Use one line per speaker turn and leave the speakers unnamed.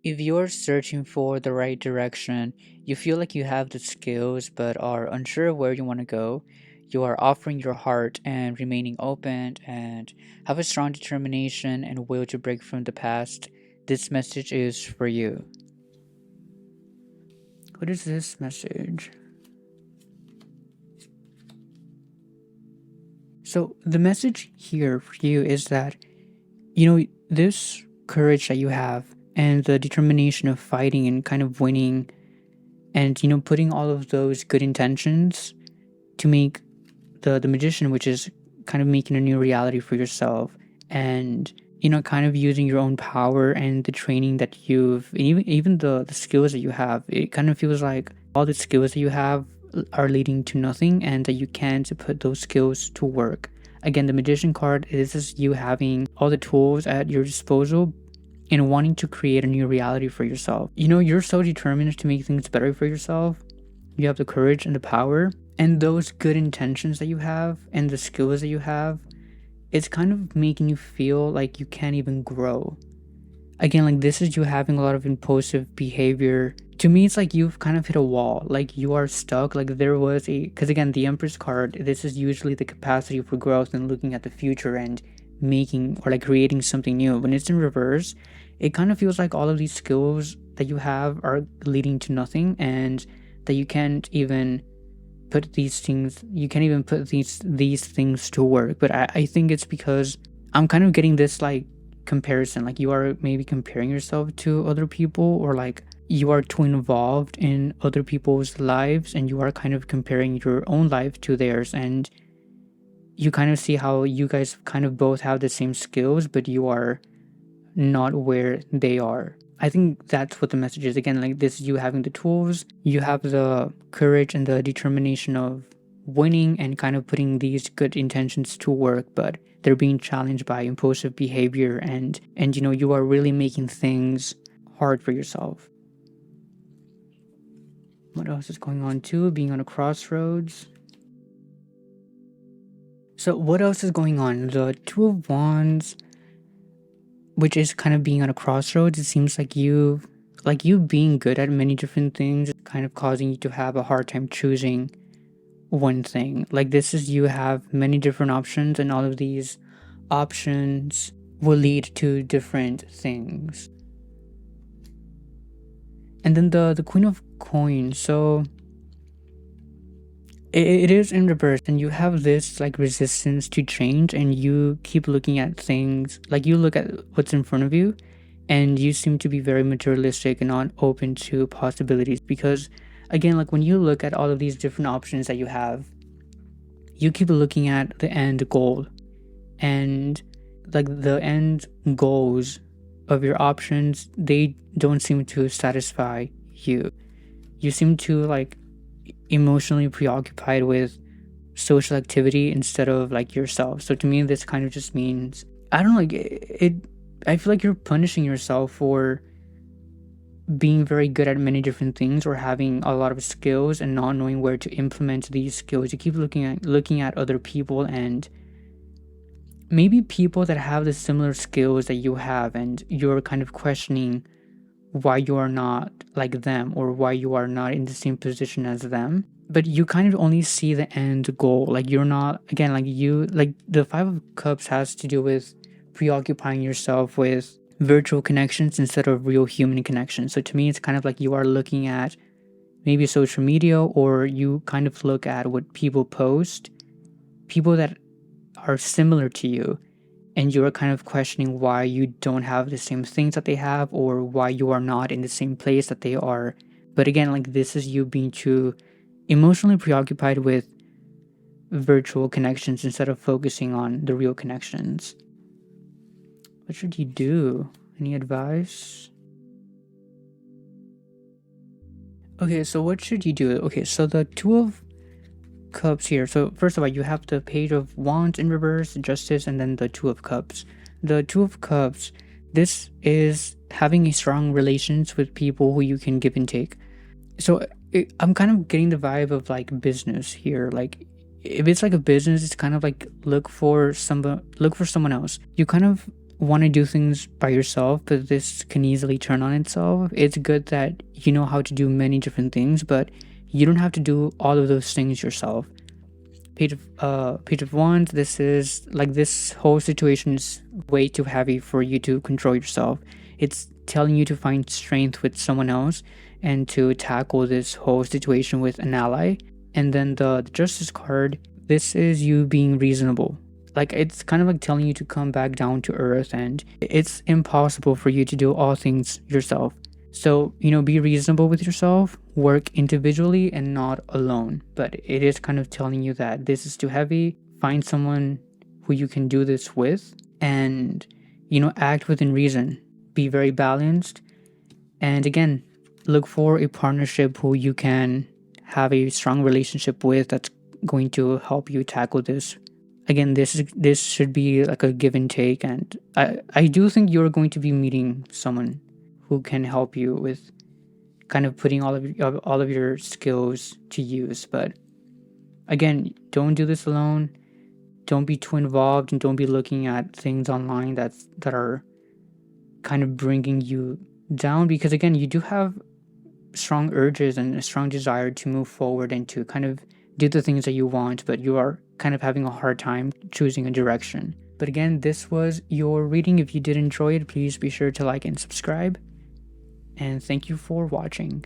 If you're searching for the right direction, you feel like you have the skills but are unsure of where you want to go, you are offering your heart and remaining open and have a strong determination and will to break from the past, this message is for you. What is this message? So, the message here for you is that, this courage that you have and the determination of fighting and kind of winning and putting all of those good intentions to make the magician, which is kind of making a new reality for yourself, and kind of using your own power and the training that you've even the skills that you have. It kind of feels like all the skills that you have are leading to nothing and that you can't put those skills to work. Again, the magician card, this is you having all the tools at your disposal and wanting to create a new reality for yourself. You're so determined to make things better for yourself. You have the courage and the power, and those good intentions that you have and the skills that you have, it's kind of making you feel like you can't even grow. Again, like this is you having a lot of impulsive behavior. To me, it's like you've kind of hit a wall, like you are stuck. Like there was because again, the Empress card, this is usually the capacity for growth and looking at the future and making or like creating something new. When it's in reverse, it kind of feels like all of these skills that you have are leading to nothing, and that you can't even put these things to work. But I think it's because I'm kind of getting this like comparison, like you are maybe comparing yourself to other people, or like you are too involved in other people's lives and you are kind of comparing your own life to theirs, and you kind of see how you guys kind of both have the same skills but you are not where they are. I think that's what the message is. Again, like this, you having the tools, you have the courage and the determination of winning and kind of putting these good intentions to work, but they're being challenged by impulsive behavior, and you are really making things hard for yourself. What else is going on too? Being on a crossroads. So what else is going on? The Two of Wands, which is kind of being on a crossroads. It seems like you being good at many different things is kind of causing you to have a hard time choosing one thing. Like this is you have many different options, and all of these options will lead to different things. And then the Queen of Coins. So it is in reverse, and you have this like resistance to change, and you keep looking at things, like you look at what's in front of you and you seem to be very materialistic and not open to possibilities. Because again, like when you look at all of these different options that you have, you keep looking at the end goal, and like the end goals of your options, they don't seem to satisfy you. You seem to like emotionally preoccupied with social activity instead of like yourself. So to me, this kind of just means, I don't know, like I feel like you're punishing yourself for being very good at many different things or having a lot of skills and not knowing where to implement these skills. You keep looking at other people, and maybe people that have the similar skills that you have, and you're kind of questioning why you are not like them or why you are not in the same position as them. But you kind of only see the end goal. Like you're not, again, like the Five of Cups has to do with preoccupying yourself with virtual connections instead of real human connections. So to me, it's kind of like you are looking at maybe social media, or you kind of look at what people post, people that are similar to you, and you're kind of questioning why you don't have the same things that they have, or why you are not in the same place that they are. But again, like this is you being too emotionally preoccupied with virtual connections instead of focusing on the real connections. What should you do? Any advice? Okay, so what should you do? Okay, so the Two of Cups here. So first of all, you have the Page of Wands in reverse, Justice, and then the Two of Cups. The Two of Cups, this is having a strong relations with people who you can give and take. So I'm kind of getting the vibe of like business here. Like if it's like a business, it's kind of like look for someone else. You kind of want to do things by yourself, but this can easily turn on itself. It's good that you know how to do many different things, but you don't have to do all of those things yourself. Page of Wands, this whole situation is way too heavy for you to control yourself. It's telling you to find strength with someone else and to tackle this whole situation with an ally. And then the Justice card, this is you being reasonable. Like, it's kind of like telling you to come back down to earth, and it's impossible for you to do all things yourself. So, be reasonable with yourself, work individually and not alone. But it is kind of telling you that this is too heavy. Find someone who you can do this with, and, act within reason. Be very balanced. And again, look for a partnership who you can have a strong relationship with that's going to help you tackle this. Again, this should be like a give and take, and I do think you're going to be meeting someone who can help you with kind of putting all of your skills to use. But again, don't do this alone. Don't be too involved, and don't be looking at things online that are kind of bringing you down, because again, you do have strong urges and a strong desire to move forward and to kind of do the things that you want, but you are kind of having a hard time choosing a direction. But again, this was your reading. If you did enjoy it, please be sure to like and subscribe. And thank you for watching.